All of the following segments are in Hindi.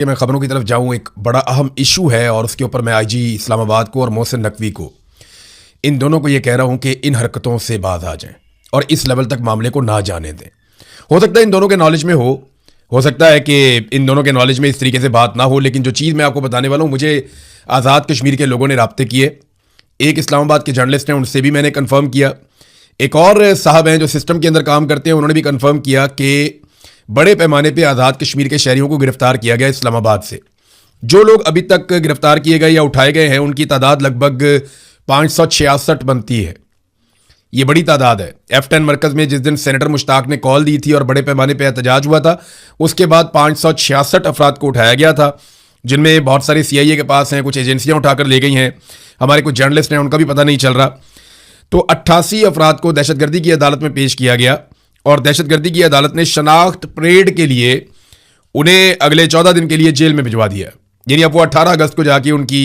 कि मैं खबरों की तरफ जाऊं, एक बड़ा अहम इशू है और उसके ऊपर मैं आईजी इस्लामाबाद को और मोहसिन नकवी को, इन दोनों को ये कह रहा हूं कि इन हरकतों से बाज आ जाएं और इस लेवल तक मामले को ना जाने दें। हो सकता है इन दोनों के नॉलेज में हो सकता है कि इन दोनों के नॉलेज में इस तरीके से बात ना हो, लेकिन जो चीज़ मैं आपको बताने वाला हूँ, मुझे आज़ाद कश्मीर के लोगों ने राब्ते किए। एक इस्लामाबाद के जर्नलिस्ट हैं, उनसे भी मैंने कन्फर्म किया। एक और साहब हैं जो सिस्टम के अंदर काम करते हैं, उन्होंने भी कन्फर्म किया कि बड़े पैमाने पे आज़ाद कश्मीर के शहरियों को गिरफ्तार किया गया इस्लामाबाद से। जो लोग अभी तक गिरफ्तार किए गए या उठाए गए हैं, उनकी तादाद लगभग 566 बनती है। ये बड़ी तादाद है। F10 मरकज़ में जिस दिन सेनेटर मुश्ताक ने कॉल दी थी और बड़े पैमाने पे एहतजाज हुआ था, उसके बाद 566 अफराद को उठाया गया था, जिनमें बहुत सारे CIA के पास हैं, कुछ एजेंसियां उठाकर ले गई हैं, हमारे कुछ जर्नलिस्ट हैं, उनका भी पता नहीं चल रहा। तो 88 अफराद को दहशतगर्दी की अदालत में पेश किया गया और दहशतगर्दी की अदालत ने शनाख्त परेड के लिए उन्हें अगले 14 दिन के लिए जेल में भिजवा दिया। यानी अब वो 18 अगस्त को जाके उनकी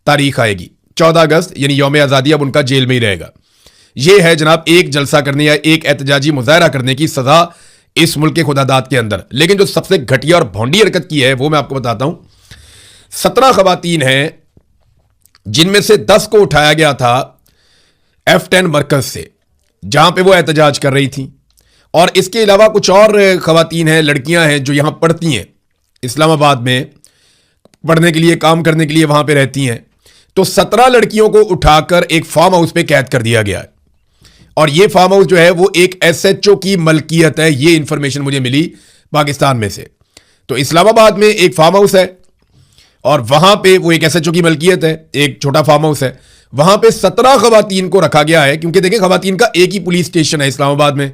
तारीख आएगी। 14 अगस्त यानी यौम आज़ादी अब उनका जेल में ही रहेगा। ये है जनाब एक जलसा करने या एक एहतजाजी मुजाहरा करने की सज़ा इस मुल्क के खुदादाद के अंदर। लेकिन जो सबसे घटिया और भोंडी हरकत की है वो मैं आपको बताता हूं। 17 खवातीन हैं जिनमें से 10 को उठाया गया था F10 मरकज से, जहां पे वो एहतजाज कर रही थी। और इसके अलावा कुछ और खवातीन हैं, लड़कियां हैं जो यहां पढ़ती हैं, इस्लामाबाद में पढ़ने के लिए, काम करने के लिए वहां पे रहती हैं। तो 17 लड़कियों को उठाकर एक फार्म हाउस पे कैद कर दिया गया है। और ये फार्म हाउस जो है वो एक SHO की मलकियत है। ये इंफॉर्मेशन मुझे मिली पाकिस्तान में से। तो इस्लामाबाद में एक फार्म हाउस है और वहां पे वो एक SHO की मलकियत है, एक छोटा फार्म हाउस है। वहां पे 17 खवातीन को रखा गया है, क्योंकि देखिए खवातीन का एक ही पुलिस स्टेशन है इस्लामाबाद में।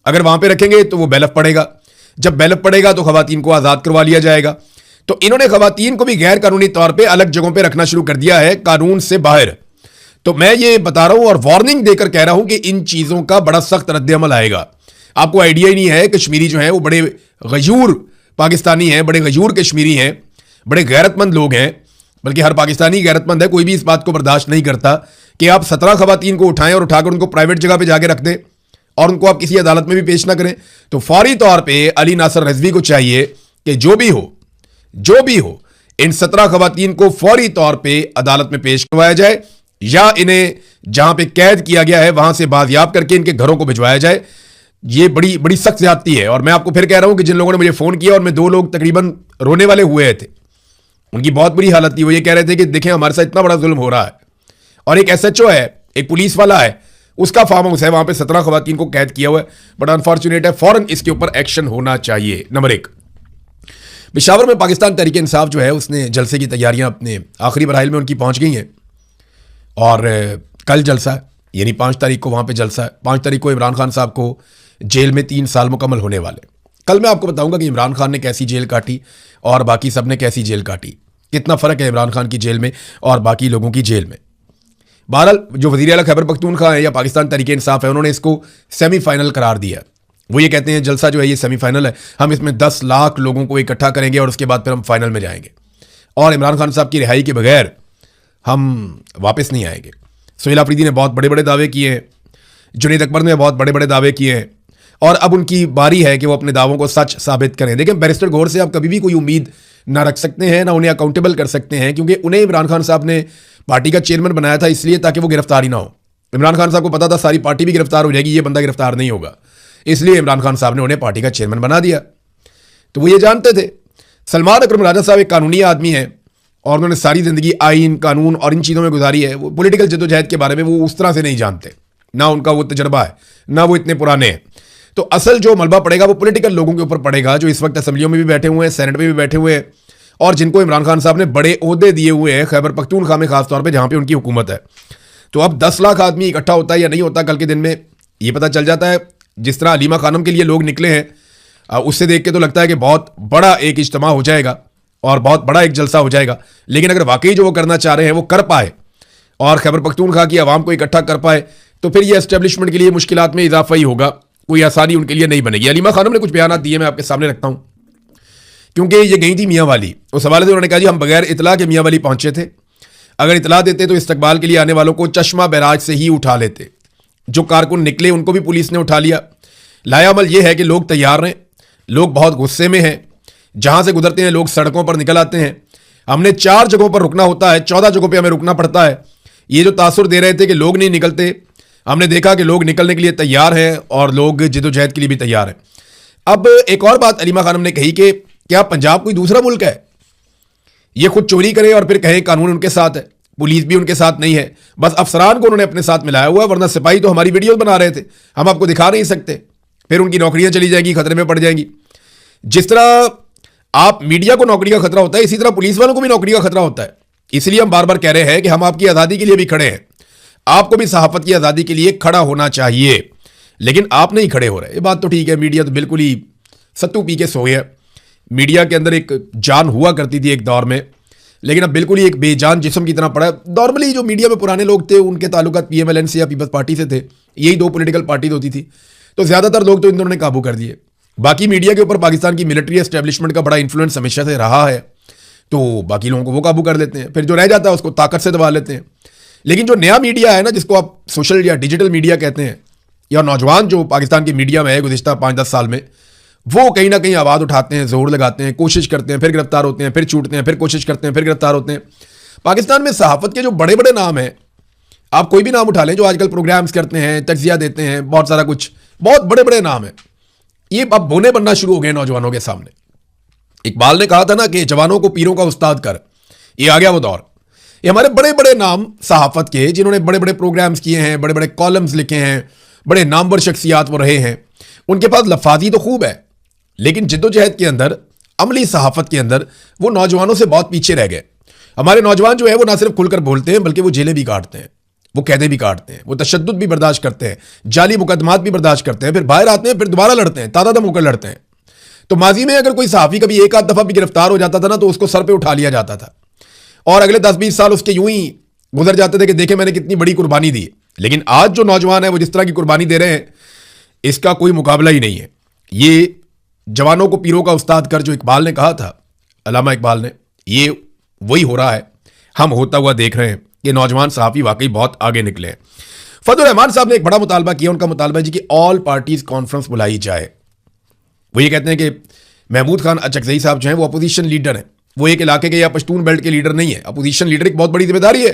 अगर वहां पे रखेंगे तो वो बैलफ पड़ेगा, जब बैलफ पड़ेगा तो खवातीन को आज़ाद करवा लिया जाएगा। तो इन्होंने खवातीन को भी गैर कानूनी तौर पे अलग जगहों पे रखना शुरू कर दिया है, कानून से बाहर। तो मैं ये बता रहा हूं और वार्निंग देकर कह रहा हूं कि इन चीज़ों का बड़ा सख्त रद्द-ए-अमल आएगा। आपको आइडिया ही नहीं है, कश्मीरी जो है वो बड़े गयूर पाकिस्तानी हैं, बड़े गयूर कश्मीरी हैं, बड़े गैरतमंद लोग हैं। बल्कि हर पाकिस्तानी गैरतमंद है, कोई भी इस बात को बर्दाश्त नहीं करता कि आप 17 खवातीन को उठाएं और उठाकर उनको प्राइवेट जगह पे जाके रख दें और उनको आप किसी अदालत में भी पेश ना करें। तो फौरी तौर पे अली नासर रिजवी को चाहिए कि जो भी हो इन 17 खवातीन को फौरी तौर पे अदालत में पेश करवाया जाए, या इन्हें जहां पे कैद किया गया है वहां से बाजियाब करके इनके घरों को भिजवाया जाए। ये बड़ी बड़ी सख्त ज्यादती है। और मैं आपको फिर कह रहा हूं कि जिन लोगों ने मुझे फोन किया और मैं 2 लोग तकरीबन रोने वाले हुए थे, उनकी बहुत बुरी हालत थी। वो ये कह रहे थे कि देखें हमारे साथ इतना बड़ा जुल्म हो रहा है, और एक SHO है, एक पुलिस वाला है, उसका फार्म हाउस है, वहां पे 17 खवातीन को कैद किया हुआ है। बड़ा अनफॉर्चुनेट है, फौरन इसके ऊपर एक्शन होना चाहिए। नंबर 1, पेशावर में पाकिस्तान तहरीक इंसाफ जो है उसने जलसे की तैयारियां अपने आखिरी मराहिल में उनकी पहुंच गई हैं और कल जलसा है, यानी 5 तारीख को वहां पे जलसा है। 5 तारीख को इमरान खान साहब को जेल में 3 साल मुकम्मल होने वाले। कल मैं आपको बताऊंगा कि इमरान खान ने कैसी जेल काटी और बाकी सब ने कैसी जेल काटी, कितना फ़र्क है इमरान खान की जेल में और बाकी लोगों की जेल में। बहरहाल जो वज़ीर आला खैबर पख्तूनख्वा है या पाकिस्तान तहरीक इंसाफ है, उन्होंने इसको सेमीफाइनल करार दिया। वो ये कहते हैं जलसा जो है ये सेमीफाइनल है, हम इसमें 10 लाख लोगों को इकट्ठा करेंगे और उसके बाद फिर हम फाइनल में जाएंगे और इमरान खान साहब की रिहाई के बगैर हम वापस नहीं आएंगे। सोहेल आफरीदी ने बहुत बड़े बड़े दावे किए हैं, जुनैद अकबर ने बहुत बड़े बड़े दावे किए हैं और अब उनकी बारी है कि वो अपने दावों को सच साबित करें। देखिए बैरिस्टर गौहर से आप कभी भी कोई उम्मीद ना रख सकते हैं, ना उन्हें अकाउंटेबल कर सकते हैं, क्योंकि उन्हें इमरान खान साहब ने पार्टी का चेयरमैन बनाया था इसलिए ताकि वो गिरफ्तार ही ना हो। इमरान खान साहब को पता था सारी पार्टी भी गिरफ्तार हो जाएगी, ये बंदा गिरफ्तार नहीं होगा, इसलिए इमरान खान साहब ने उन्हें पार्टी का चेयरमैन बना दिया। तो वो ये जानते थे। सलमान अकरम राजा साहब एक कानूनी आदमी है और उन्होंने सारी ज़िंदगी आइन, कानून और इन चीज़ों में गुजारी है। वो पॉलिटिकल जद्दोजहद के बारे में वो उस तरह से नहीं जानते, ना उनका वो तजर्बा है, ना वो इतने पुराने हैं। तो असल जो मलबा पड़ेगा वो पॉलिटिकल लोगों के ऊपर पड़ेगा, जो इस वक्त असेंबलियों में भी बैठे हुए हैं, सेनेट में भी बैठे हुए हैं और जिनको इमरान खान साहब ने बड़े ओहदे दिए हुए हैं खैबर पख्तूनख्वा में, खासतौर पर जहाँ पे उनकी हुकूमत है। तो अब 10 लाख आदमी इकट्ठा होता है या नहीं होता कल के दिन में, ये पता चल जाता है। जिस तरह अलीमा खानम के लिए लोग निकले हैं, उससे देख के तो लगता है कि बहुत बड़ा एक इज्तिमा हो जाएगा और बहुत बड़ा एक जलसा हो जाएगा। लेकिन अगर वाकई जो वो करना चाह रहे हैं वो कर पाए और खैबर पख्तूनख्वा की आवाम को इकट्ठा कर पाए, तो फिर ये एस्टेब्लिशमेंट के लिए मुश्किलात में इजाफा ही होगा, कोई आसानी उनके लिए नहीं बनेगी। अलीमा खानम ने कुछ बयान दिए, मैं आपके सामने रखता हूँ, क्योंकि ये गई थी मियाँ वाली। उस हवाले से उन्होंने कहा जी हम बगैर इतला के मियाँ वाली पहुंचे थे, अगर इतला देते तो इस्तकबाल के लिए आने वालों को चश्मा बैराज से ही उठा लेते। जो कारकुन निकले उनको भी पुलिस ने उठा लिया। लाया अमल यह है कि लोग तैयार हैं, लोग बहुत गुस्से में हैं, जहां से गुजरते हैं लोग सड़कों पर निकल आते हैं। हमने 4 जगहों पर रुकना होता है, 14 जगहों पर हमें रुकना पड़ता है। ये जो तासुर दे रहे थे कि लोग नहीं निकलते, हमने देखा कि लोग निकलने के लिए तैयार हैं और लोग जिद्दोजहद के लिए भी तैयार हैं। अब एक और बात अलीमा खानम ने कही कि क्या पंजाब कोई दूसरा मुल्क है? ये खुद चोरी करे और फिर कहें कानून उनके साथ है, पुलिस भी उनके साथ नहीं है, बस अफसरान को उन्होंने अपने साथ मिलाया हुआ है, वरना सिपाही तो हमारी वीडियोस बना रहे थे, हम आपको दिखा नहीं सकते। फिर उनकी नौकरियां चली जाएंगी, खतरे में पड़ जाएंगी। जिस तरह आप मीडिया को नौकरी का खतरा होता है, इसी तरह पुलिस वालों को भी नौकरी का खतरा होता है। इसलिए हम बार बार कह रहे हैं कि हम आपकी आज़ादी के लिए भी खड़े हैं, आपको भी सहाफत की आज़ादी के लिए खड़ा होना चाहिए, लेकिन आप नहीं खड़े हो रहे। ये बात तो ठीक है, मीडिया तो बिल्कुल ही सत्तू पी के सो गया। मीडिया के अंदर एक जान हुआ करती थी एक दौर में, लेकिन अब बिल्कुल ही एक बेजान जिस्म की तरह पड़ा है। नॉर्मली जो मीडिया में पुराने लोग थे उनके ताल्लुकात पीएमएलएन से या पीपल्स पार्टी से थे, यही 2 पॉलिटिकल पार्टीज होती थी, तो ज़्यादातर लोग तो इन दोनों ने काबू कर दिए। बाकी मीडिया के ऊपर पाकिस्तान की मिलिट्री एस्टेब्लिशमेंट का बड़ा इन्फ्लुएंस हमेशा से रहा है, तो बाकी लोगों को वो काबू कर लेते हैं, फिर जो रह जाता है उसको ताकत से दबा लेते हैं। लेकिन जो नया मीडिया है ना, जिसको आप सोशल या डिजिटल मीडिया कहते हैं, या नौजवान जो पाकिस्तान की मीडिया में है गुज़िश्ता 5-10 साल में, वो कहीं ना कहीं आवाज़ उठाते हैं, जोर लगाते हैं, कोशिश करते हैं, फिर गिरफ्तार होते हैं, फिर छूटते हैं, फिर कोशिश करते हैं, फिर गिरफ्तार होते हैं। पाकिस्तान में सहाफत के जो बड़े बड़े नाम हैं, आप कोई भी नाम उठा लें जो आजकल प्रोग्राम्स करते हैं, तज्जिया देते हैं, बहुत सारा कुछ, बहुत बड़े बड़े नाम हैं, ये अब बोने बनना शुरू हो गए नौजवानों के सामने। इकबाल ने कहा था ना कि जवानों को पीरों का उस्ताद कर, ये आ गया वो दौर। ये हमारे बड़े बड़े नाम सहाफत के, जिन्होंने बड़े बड़े प्रोग्राम्स किए हैं, बड़े बड़े कॉलम्स लिखे हैं, बड़े नामवर शख्सियात वो रहे हैं, उनके पास लफाजी तो खूब है, लेकिन जिद्दोजहद के अंदर, अमली सहाफत के अंदर वो नौजवानों से बहुत पीछे रह गए। हमारे नौजवान जो है वो ना सिर्फ खुलकर बोलते हैं, बल्कि वो जेलें भी काटते हैं, वो कैदें भी काटते हैं, वो तशद्दुद भी बर्दाश्त करते हैं, जाली मुकदमात भी बर्दाश्त करते हैं, फिर बाहर आते हैं, फिर दोबारा लड़ते हैं, तादादम होकर लड़ते हैं। तो माजी में अगर कोई सहाफ़ी कभी एक आध दफ़ा भी गिरफ्तार हो जाता था ना, तो उसको सर पे उठा लिया जाता था और अगले 10-20 साल उसके यूं ही गुजर जाते थे कि देखे मैंने कितनी बड़ी कुर्बानी दी। लेकिन आज जो नौजवान है वो जिस तरह की कुर्बानी दे रहे हैं, इसका कोई मुकाबला ही नहीं है। ये जवानों को पीरों का उस्ताद कर, जो इकबाल ने कहा था, अल्लामा इकबाल ने, ये वही हो रहा है। हम होता हुआ देख रहे हैं कि नौजवान सहाफ़ी वाकई बहुत आगे निकले हैं। फजल रहमान साहब ने एक बड़ा मुतालबा किया, उनका मुतालबा है जी कि ऑल पार्टीज कॉन्फ्रेंस बुलाई जाए। वो ये कहते हैं कि महमूद खान अचकज़ई साहब जो हैं वो अपोजिशन लीडर हैं, वो एक इलाके के या पश्तून बेल्ट के लीडर नहीं है। अपोजिशन लीडर एक बहुत बड़ी जिम्मेदारी है,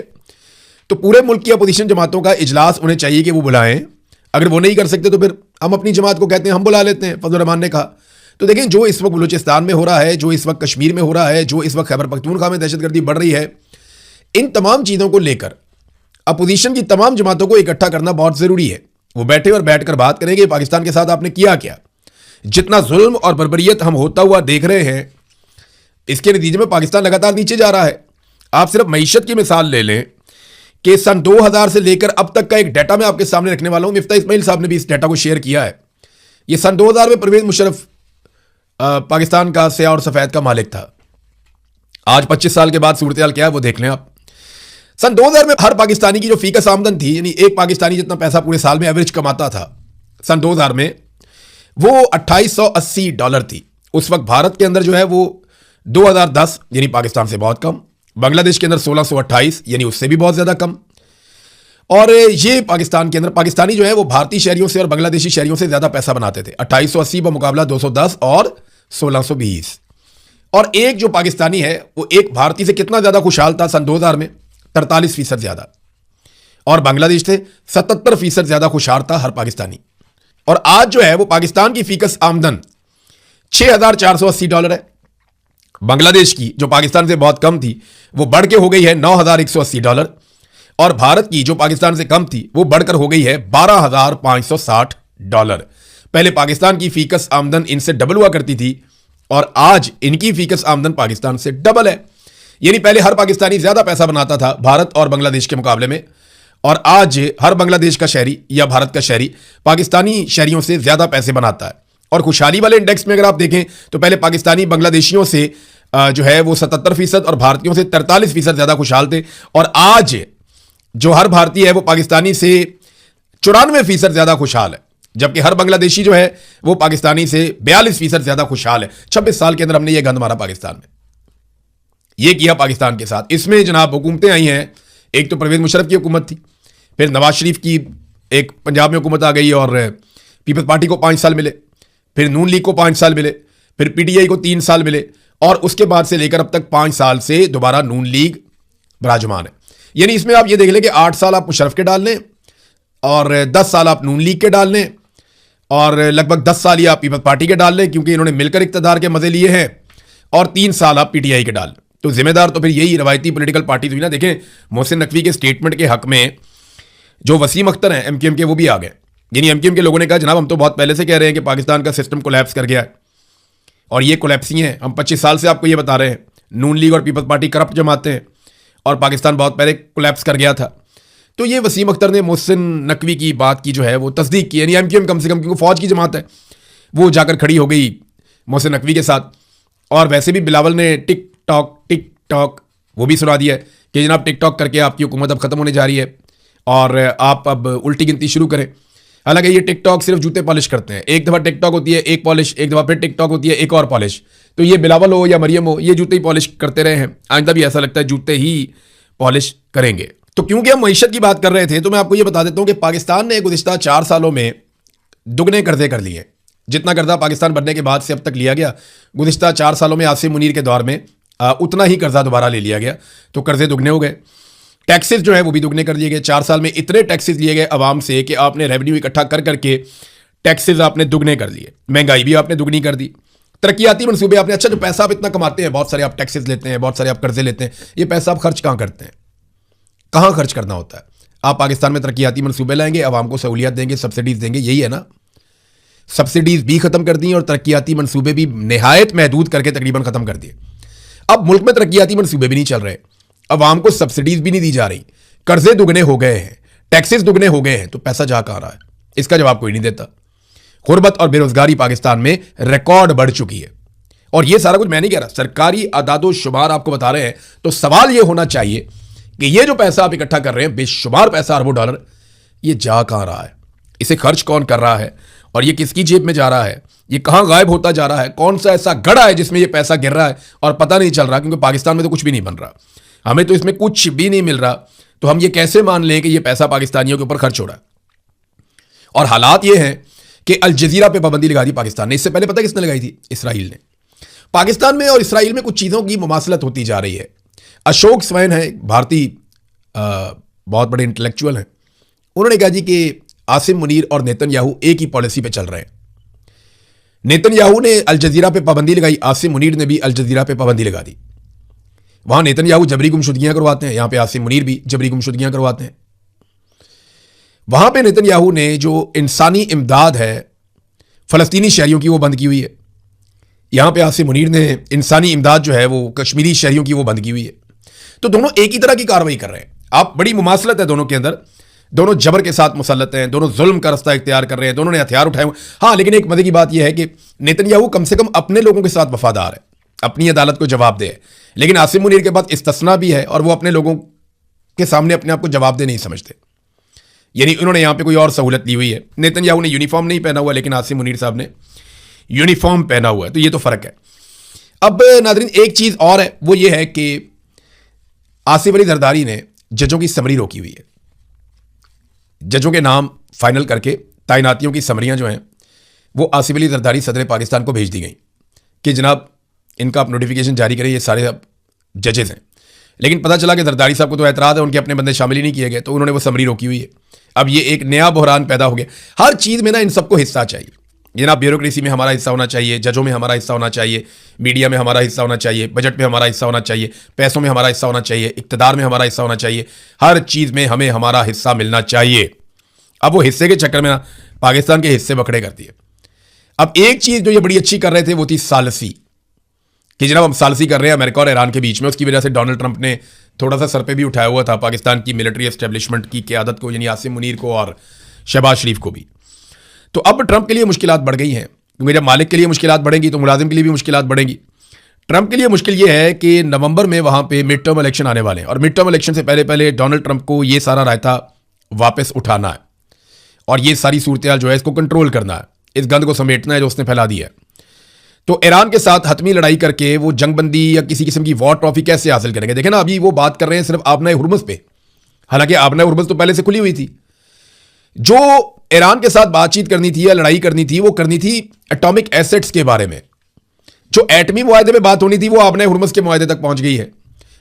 तो पूरे मुल्क की अपोजिशन जमातों का इजलास उन्हें चाहिए कि वो बुलाएं। अगर वो नहीं कर सकते तो फिर हम अपनी जमात को कहते हैं हम बुला लेते हैं, फजल रहमान ने कहा। तो देखें, जो इस वक्त बलूचिस्तान में हो रहा है, जो इस वक्त कश्मीर में हो रहा है, जो इस वक्त खैबर पख्तूनख्वा में दहशतगर्दी बढ़ रही है, इन तमाम चीज़ों को लेकर अपोजिशन की तमाम जमातों को इकट्ठा करना बहुत ज़रूरी है। वो बैठे और बैठकर बात करेंगे पाकिस्तान के साथ आपने किया क्या। जितना जुल्म और बर्बरियत हम होता हुआ देख रहे हैं, इसके नतीजे में पाकिस्तान लगातार नीचे जा रहा है। आप सिर्फ मईशत की मिसाल ले लें कि सन 2000 से लेकर अब तक का एक डाटा मैं आपके सामने रखने वाला हूं। मिफ्ता इस्माइल साहब ने भी इस डाटा को शेयर किया है। ये सन 2000 में परवेज मुशर्रफ पाकिस्तान का स्याह और सफ़ेद का मालिक था। आज 25 साल के बाद सूरत हाल क्या है वो देख लें आप। सन 2000 में हर पाकिस्तानी की जो फीकस आमदन थी, यानी एक पाकिस्तानी जितना पैसा पूरे साल में एवरेज कमाता था, सन 2000 में वो $2880 थी। उस वक्त भारत के अंदर जो है वो 2010 यानी पाकिस्तान से बहुत कम, बांग्लादेश के अंदर 1628 यानी उससे भी बहुत ज़्यादा कम, और ये पाकिस्तान के अंदर पाकिस्तानी जो है वो भारतीय शहरियों से और बांग्लादेशी शहरियों से ज़्यादा पैसा बनाते थे। 2880 का मुकाबला 210 और 1620। और एक जो पाकिस्तानी है वो एक भारतीय से कितना ज़्यादा खुशहाल था सन 2000 में? 43% ज़्यादा। और बांग्लादेश से 77% ज़्यादा खुशहाल था हर पाकिस्तानी। और आज जो है वो पाकिस्तान की फीकस आमदन $6480 है। बांग्लादेश की जो पाकिस्तान से बहुत कम थी वो बढ़ के हो गई है $9180, और भारत की जो पाकिस्तान से कम थी वो बढ़कर हो गई है $12560। पहले पाकिस्तान की फीकस आमदन इनसे डबल हुआ करती थी और आज इनकी फीकस आमदन पाकिस्तान से डबल है। यानी पहले हर पाकिस्तानी ज्यादा पैसा बनाता था भारत और बांग्लादेश के मुकाबले में, और आज हर बांग्लादेश का शहरी या भारत का शहरी पाकिस्तानी शहरियों से ज्यादा पैसे बनाता है। और खुशहाली वाले इंडेक्स में अगर आप देखें तो पहले पाकिस्तानी बांग्लादेशियों से जो है वो 77% और भारतीयों से 43% ज्यादा खुशहाल थे, और आज जो हर भारतीय है वो पाकिस्तानी से 94% ज्यादा खुशहाल है, जबकि हर बांग्लादेशी जो है वो पाकिस्तानी से 42% ज्यादा खुशहाल है। 26 साल के अंदर हमने ये गंद मारा पाकिस्तान में, ये किया पाकिस्तान के साथ। इसमें जनाब हुकूमतें आई हैं, एक तो परवेज मुशर्रफ की हुकूमत थी, फिर नवाज शरीफ की एक पंजाब में हुकूमत आ गई और पीपल्स पार्टी को 5 साल मिले, फिर नून लीग को 5 साल मिले, फिर पीटीआई को 3 साल मिले, और उसके बाद से लेकर अब तक 5 साल से दोबारा नून लीग विराजमान है। यानी इसमें आप ये देख लें कि 8 साल आप मुशर्रफ के डाल लें और 10 साल आप नून लीग के डाल लें और लगभग 10 साल ही आप पीपल्स पार्टी के डाल लें, क्योंकि इन्होंने मिलकर इक़्तिदार के मजे लिए हैं, और 3 साल आप पीटीआई के डाल लें। तो जिम्मेदार तो फिर यही रवायती पॉलिटिकल पार्टी हुई ना। देखें, मोहसिन नकवी के स्टेटमेंट के हक में जो वसीम अख्तर हैं एमक्यूएम के, वो भी आ गए। यानी एमक्यूएम के लोगों ने कहा जनाब हम तो बहुत पहले से कह रहे हैं कि पाकिस्तान का सिस्टम कोलैप्स कर गया है और ये कोलैप्स ही है, हम 25 साल से आपको ये बता रहे हैं। नून लीग और पीपल्स पार्टी करप्ट जमाते हैं और पाकिस्तान बहुत पहले कोलैप्स कर गया था। तो ये वसीम अख्तर ने मोहसिन नकवी की बात की जो है वो तस्दीक की। यानी एमक्यूएम कम से कम, क्योंकि फौज की जमात है, वो जाकर खड़ी हो गई मोहसिन नकवी के साथ। और वैसे भी बिलावल ने टिक टॉक वो भी सुना दिया है कि जनाब टिकटॉक करके आपकी हुकूमत अब खत्म होने जा रही है और आप अब उल्टी गिनती शुरू करें। हालांकि ये टिकटॉक सिर्फ जूते पॉलिश करते हैं। एक दफ़ा टिकटॉक होती है एक पॉलिश, एक दफ़ा फिर टिकटॉक होती है एक और पॉलिश। तो ये बिलावल हो या मरियम हो, ये जूते ही पॉलिश करते रहे हैं, आइंदा भी ऐसा लगता है जूते ही पॉलिश करेंगे। तो क्योंकि हम मईशत की बात कर रहे थे तो मैं आपको ये बता देता हूं कि पाकिस्तान ने गुज़िश्ता 4 सालों में दुगने कर्जे कर लिए। जितना कर्जा पाकिस्तान बनने के बाद से अब तक लिया गया, गुज़िश्ता 4 सालों में आसिम मुनीर के दौर में उतना ही कर्जा दोबारा ले लिया गया, तो कर्जे दुगने हो गए। टैक्सेस जो है वो भी दुगने कर दिए गए। 4 साल में इतने टैक्सेस लिए गए आवाम से कि आपने रेवेन्यू इकट्ठा कर करके टैक्सेस आपने दुगने कर लिए, महंगाई भी आपने दुगनी कर दी। तरक्याती मनसूबे आपने, अच्छा जो पैसा आप इतना कमाते हैं, बहुत सारे आप टैक्सेस लेते हैं, बहुत सारे आप कर्जे लेते हैं, ये पैसा आप खर्च कहाँ करते हैं? कहाँ खर्च करना होता है? आप पाकिस्तान में तरक्याती मनसूबे लाएंगे, आवाम को सहूलियत देंगे, सब्सिडीज देंगे, यही है ना। सब्सिडीज भी खत्म कर दी और तरक्याती मनसूबे भी निहायत महदूद करके तकरीबन खत्म कर दिए। अब मुल्क में तरक्याती मनसूबे भी नहीं चल रहे, अवाम को सब्सिडीज भी नहीं दी जा रही, कर्जे दुगने हो गए हैं, टैक्सेस दुगने हो गए हैं, तो पैसा जा कहां रहा है? इसका जवाब कोई नहीं देता। गुर्बत और बेरोजगारी पाकिस्तान में रिकॉर्ड बढ़ चुकी है। और यह सारा कुछ मैं नहीं कह रहा, सरकारी आदादो शुमार आपको बता रहे हैं। तो सवाल यह होना चाहिए कि यह जो पैसा आप इकट्ठा कर रहे हैं, बेशुमार पैसा, अरबों डॉलर, यह जा कहां रहा है? इसे खर्च कौन कर रहा है और यह किसकी जेब में जा रहा है? ये कहां गायब होता जा रहा है? कौन सा ऐसा गड़ा है जिसमें यह पैसा गिर रहा है और पता नहीं चल रहा? क्योंकि पाकिस्तान में तो कुछ भी नहीं बन रहा, हमें तो इसमें कुछ भी नहीं मिल रहा, तो हम ये कैसे मान लें कि ये पैसा पाकिस्तानियों के ऊपर खर्च हो रहा है? और हालात ये हैं कि अल जजीरा पे पाबंदी लगा दी पाकिस्तान ने। इससे पहले पता किसने लगाई थी? इसराइल ने। पाकिस्तान में और इसराइल में कुछ चीज़ों की मुमासलत होती जा रही है। अशोक स्वैन है, भारतीय बहुत बड़े इंटेलेक्चुअल हैं, उन्होंने कहा जी कि आसिम मुनीर और नेतन्याहू एक ही पॉलिसी पे चल रहे हैं। नेतन्याहू ने अल जजीरा पे पाबंदी लगाई, आसिम मुनीर ने भी अल जजीरा पे पाबंदी लगा दी। वहां नेतन्याहू जबरी गुमशुदगियां करवाते हैं, यहां पे आसिम मुनीर भी जबरी गुमशुदगियां करवाते हैं। वहां पे नेतन्याहू ने जो इंसानी इमदाद है फलस्तीनी शहरियों की, वो बंद की हुई है। यहां पे आसिम मुनीर ने इंसानी इमदाद जो है वो कश्मीरी शहरियों की, वो बंद की हुई है। तो दोनों एक ही तरह की कार्रवाई कर रहे हैं। आप, बड़ी मुमासलत है दोनों के अंदर, दोनों जबर के साथ मुसल्लत हैं, दोनों जुल्म का रास्ता इख्तियार कर रहे हैं, दोनों ने हथियार उठाए हुए। हाँ, लेकिन एक मजे की बात यह है कि नेतन्याहू कम से कम अपने लोगों के साथ वफादार है, अपनी अदालत को जवाब दे। लेकिन आसिम मुनीर के पास इस्तिस्ना भी है और वो अपने लोगों के सामने अपने आप को जवाब दे नहीं समझते। यानी उन्होंने यहां पे कोई और सहूलत ली हुई है। नेतन्याहू ने यूनिफॉर्म नहीं पहना हुआ, लेकिन आसिम मुनीर साहब ने यूनिफॉर्म पहना हुआ है, तो ये तो फर्क है। अब नादरीन, एक चीज और है, वो ये है कि आसिफ अली जरदारी ने जजों की समरी रोकी हुई है। जजों के नाम फाइनल करके तैनातियों की समरियां जो हैं वो आसिफ अली जरदारी सदर पाकिस्तान को भेज दी गई कि जनाब इनका आप नोटिफिकेशन जारी करें, ये सारे अब जजेस हैं। लेकिन पता चला कि जरदारी साहब को तो एतराज़ है, उनके अपने बंदे शामिल ही नहीं किए गए, तो उन्होंने वो समरी रोकी हुई है। अब ये एक नया बहरान पैदा हो गया। हर चीज़ में ना इन सबको हिस्सा चाहिए। जनाब ब्यूरोक्रेसी में हमारा हिस्सा होना चाहिए, जजों में हमारा हिस्सा होना चाहिए, मीडिया में हमारा हिस्सा होना चाहिए, बजट में हमारा हिस्सा होना चाहिए, पैसों में हमारा हिस्सा होना चाहिए, इक़्तिदार में हमारा हिस्सा होना चाहिए। हर चीज़ में हमें हमारा हिस्सा मिलना चाहिए। अब वो हिस्से के चक्कर में ना पाकिस्तान के हिस्से बखड़े करती है। अब एक चीज़ जो ये बड़ी अच्छी कर रहे थे वो थी सालसी, कि जनाब हम सालसी कर रहे हैं अमेरिका और ईरान के बीच में। उसकी वजह से डोनाल्ड ट्रंप ने थोड़ा सा सर पे भी उठाया हुआ था पाकिस्तान की मिलिट्री एस्टेब्लिशमेंट की क़यादत को, यानी आसिम मुनीर को और शहबाज शरीफ को भी। तो अब ट्रंप के लिए मुश्किलात बढ़ गई हैं, क्योंकि जब मालिक के लिए मुश्किलात बढ़ेंगी तो मुलाजिम के लिए भी मुश्किलात बढ़ेंगी। ट्रंप के लिए मुश्किल ये है कि नवंबर में वहाँ पे मिड टर्म इलेक्शन आने वाले हैं और मिड टर्म इलेक्शन से पहले पहले डोनाल्ड ट्रंप को ये सारा रायता वापस उठाना है और ये सारी सूरत जो है इसको कंट्रोल करना है, इस गंद को समेटना है जो उसने फैला दिया है। तो ईरान के साथ हतमी लड़ाई करके वो जंगबंदी या किसी किस्म की वॉर ट्रॉफी कैसे हासिल करेंगे? देखें ना, अभी वो बात कर रहे हैं सिर्फ आबना हुर्मुज़ पे, हालांकि आबना हुर्मुज़ तो पहले से खुली हुई थी। जो ईरान के साथ बातचीत करनी थी या लड़ाई करनी थी, वो करनी थी एटॉमिक एसेट्स के बारे में, जो एटमी मुआहदे में बात होनी थी वो आपने हुर्मुज़ के मुआहदे तक पहुंच गई है,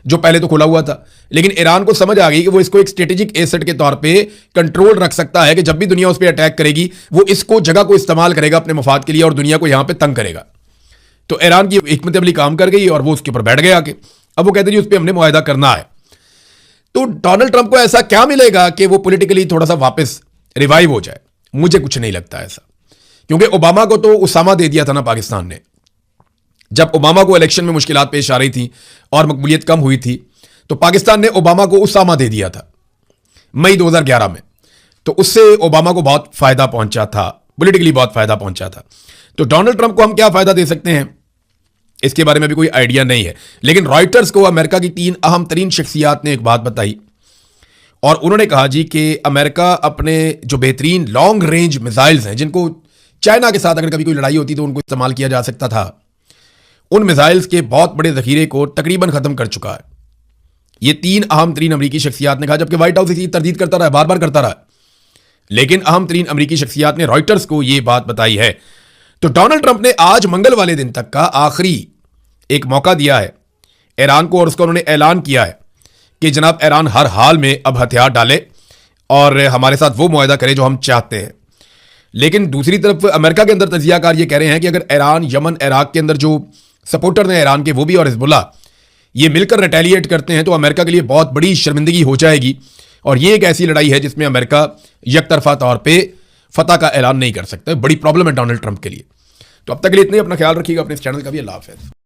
जो पहले तो खुला हुआ था। लेकिन ईरान को समझ आ गई कि वो इसको एक स्ट्रेटेजिक एसेट के तौर पे कंट्रोल रख सकता है, कि जब भी दुनिया उस पर अटैक करेगी वो इसको जगह को इस्तेमाल करेगा अपने मफाद के लिए और दुनिया को यहां पे तंग करेगा। तो ईरान की हिकमत अमली काम कर गई और वो उसके ऊपर बैठ गया आके। अब वो कहते जी उस पर हमने मुआहदा करना है। तो डोनाल्ड ट्रंप को ऐसा क्या मिलेगा कि वो पॉलिटिकली थोड़ा सा वापस रिवाइव हो जाए? मुझे कुछ नहीं लगता ऐसा, क्योंकि ओबामा को तो उसामा दे दिया था ना पाकिस्तान ने। जब ओबामा को इलेक्शन में मुश्किलात पेश आ रही थी और मकबूलियत कम हुई थी, तो पाकिस्तान ने ओबामा को उसामा दे दिया था मई 2011 में। तो उससे ओबामा को बहुत फायदा पहुंचा था, पॉलिटिकली बहुत फायदा पहुंचा था। तो डोनाल्ड ट्रंप को हम क्या फायदा दे सकते हैं, इसके बारे में भी कोई आइडिया नहीं है। लेकिन रॉयटर्स को अमेरिका की 3 अहम तरीन शख्सियात ने एक बात बताई और उन्होंने कहा जी कि अमेरिका अपने जो बेहतरीन लॉन्ग रेंज मिसाइल्स हैं, जिनको चाइना के साथ अगर कभी कोई लड़ाई होती तो उनको इस्तेमाल किया जा सकता था, उन मिसाइल्स के बहुत बड़े जखीरे को तकरीबन खत्म कर चुका है। ये 3 अहम तरीन अमरीकी शख्सियात ने कहा, जबकि व्हाइट हाउस इसी तरदीद करता रहा, बार बार करता रहा। लेकिन अहम तरीन अमरीकी शख्सियात ने रॉयटर्स को यह बात बताई है। तो डोनाल्ड ट्रंप ने आज मंगल वाले दिन तक का आखिरी एक मौका दिया है ईरान को, और उसका उन्होंने ऐलान किया है कि जनाब ईरान हर हाल में अब हथियार डाले और हमारे साथ वो मुआहदा करे जो हम चाहते हैं। लेकिन दूसरी तरफ अमेरिका के अंदर तजियाकार ये कह रहे हैं कि अगर ईरान, यमन, इराक के अंदर जो सपोर्टर हैं ईरान के, वो भी और हिजबुल्लाह, ये मिलकर रिटेलिएट करते हैं तो अमेरिका के लिए बहुत बड़ी शर्मिंदगी हो जाएगी। और ये एक ऐसी लड़ाई है जिसमें अमेरिका यकतरफा तौर पे फतह का ऐलान नहीं कर सकता। बड़ी प्रॉब्लम है डोनाल्ड ट्रंप के लिए। तो अब तक के लिए इतने, अपना ख्याल रखिएगा, अपने इस चैनल का भी। अल्लाह हाफ़िज़।